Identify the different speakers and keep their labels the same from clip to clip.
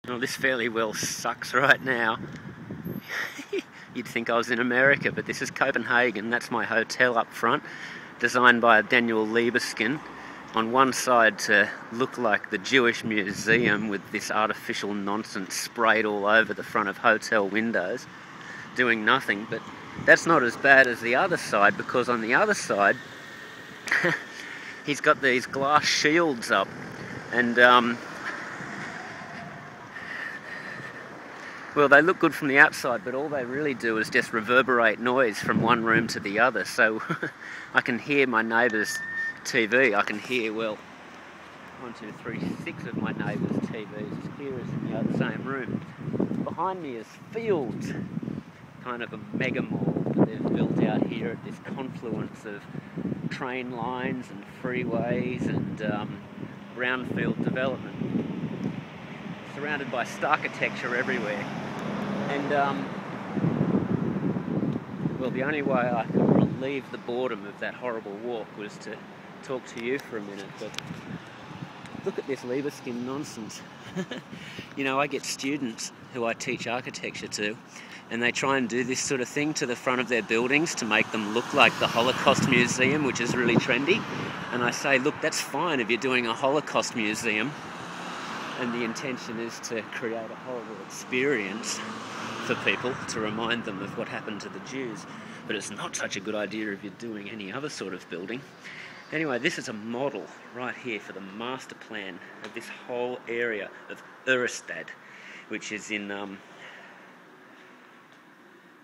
Speaker 1: Well, this fairly well sucks right now. You'd think I was in America, but this is Copenhagen. That's my hotel up front, designed by Daniel Libeskind. On one side to look like the Jewish museum with this artificial nonsense sprayed all over the front of hotel windows, doing nothing. But that's not as bad as the other side, because on the other side he's got these glass shields up, and well, they look good from the outside, but all they really do is just reverberate noise from one room to the other. So I can hear my neighbour's TV. I can hear, well, 1, 2, 3, 6 of my neighbour's TVs as clear as in the other same room. Behind me is fields, kind of a mega mall that they've built out here at this confluence of train lines and freeways and brownfield development, surrounded by architecture everywhere. And well, the only way I could relieve the boredom of that horrible walk was to talk to you for a minute. But look at this Libeskind nonsense. You know, I get students who I teach architecture to, and they try and do this sort of thing to the front of their buildings to make them look like the Holocaust Museum, which is really trendy. And I say, look, that's fine if you're doing a Holocaust museum and the intention is to create a horrible experience for people, to remind them of what happened to the Jews. But it's not such a good idea if you're doing any other sort of building. Anyway, this is a model right here for the master plan of this whole area of Orestad, which is in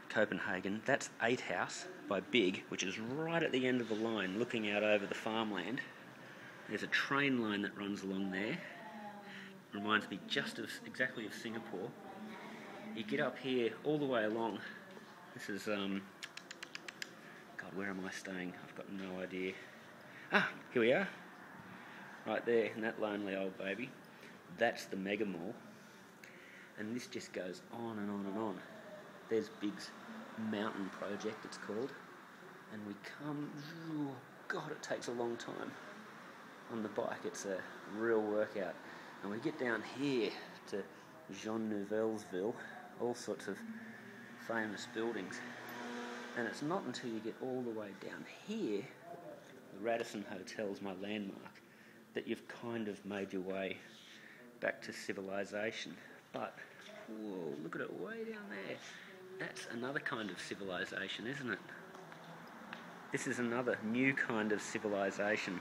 Speaker 1: Copenhagen. That's 8 House by Big, which is right at the end of the line, looking out over the farmland. There's a train line that runs along there. Reminds me exactly of Singapore. You get up here all the way along. This is, God, where am I staying? I've got no idea. Ah, here we are. Right there, in that lonely old baby. That's the mega mall. And this just goes on and on and on. There's Big's mountain project, it's called. And we come, oh God, it takes a long time. On the bike, it's a real workout. And we get down here to Jean Nouvellesville, all sorts of famous buildings. And it's not until you get all the way down here, the Radisson Hotel's my landmark, that you've kind of made your way back to civilization. But, whoa, look at it way down there. That's another kind of civilization, isn't it? This is another new kind of civilization,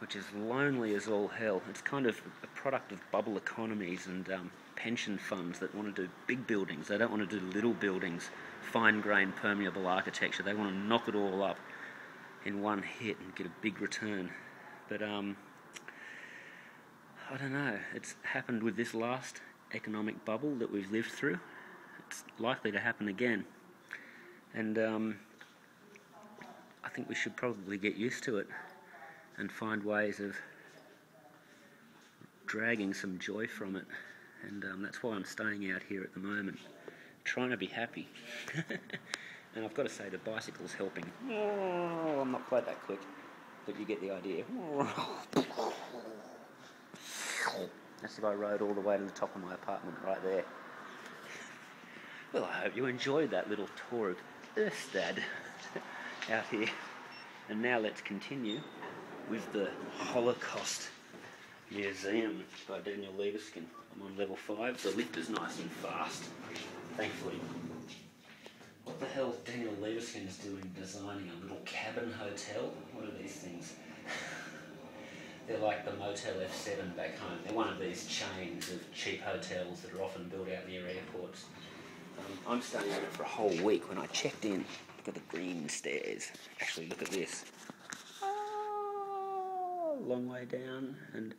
Speaker 1: which is lonely as all hell. It's kind of a product of bubble economies and pension funds that want to do big buildings. They don't want to do little buildings, fine-grained, permeable architecture. They want to knock it all up in one hit and get a big return. But I don't know. It's happened with this last economic bubble that we've lived through. It's likely to happen again. And I think we should probably get used to it and find ways of dragging some joy from it. And that's why I'm staying out here at the moment, trying to be happy. And I've got to say, the bicycle's helping. Oh, I'm not quite that quick, but you get the idea. That's if I rode all the way to the top of my apartment right there. Well, I hope you enjoyed that little tour of Orestad out here. And now let's continue with the Holocaust Museum by Daniel Libeskind. I'm on level 5. The lift is nice and fast, thankfully. What the hell is Daniel Libeskind doing designing a little cabin hotel? What are these things? They're like the Motel F7 back home. They're one of these chains of cheap hotels that are often built out near airports. I'm staying in it for a whole week. When I checked in, look at the green stairs. Actually, look at this. Long way down, and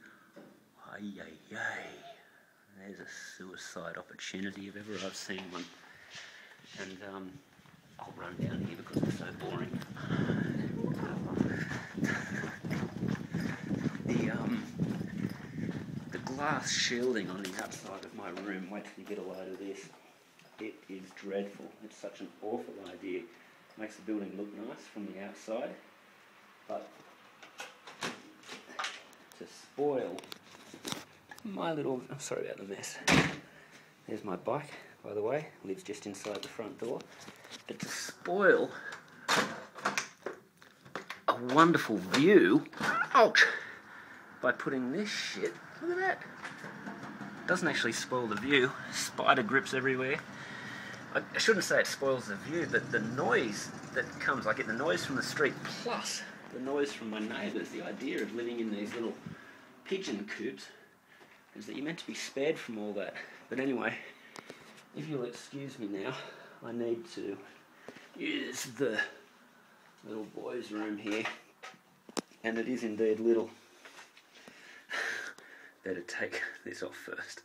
Speaker 1: there's a suicide opportunity if ever I've seen one. And I'll run down here because it's so boring. The glass shielding on the outside of my room, wait till you get a load of this. It is dreadful. It's such an awful idea. It makes the building look nice from the outside, but to spoil my little... I'm sorry about the mess. There's my bike, by the way. Lives just inside the front door. But to spoil a wonderful view, ouch, by putting this shit, look at that. Doesn't actually spoil the view. Spider grips everywhere. I shouldn't say it spoils the view, but the noise that comes, I get the noise from the street plus the noise from my neighbours. The idea of living in these little pigeon coops is that you're meant to be spared from all that. But anyway, if you'll excuse me now, I need to use the little boys' room here. And it is indeed little. Better take this off first.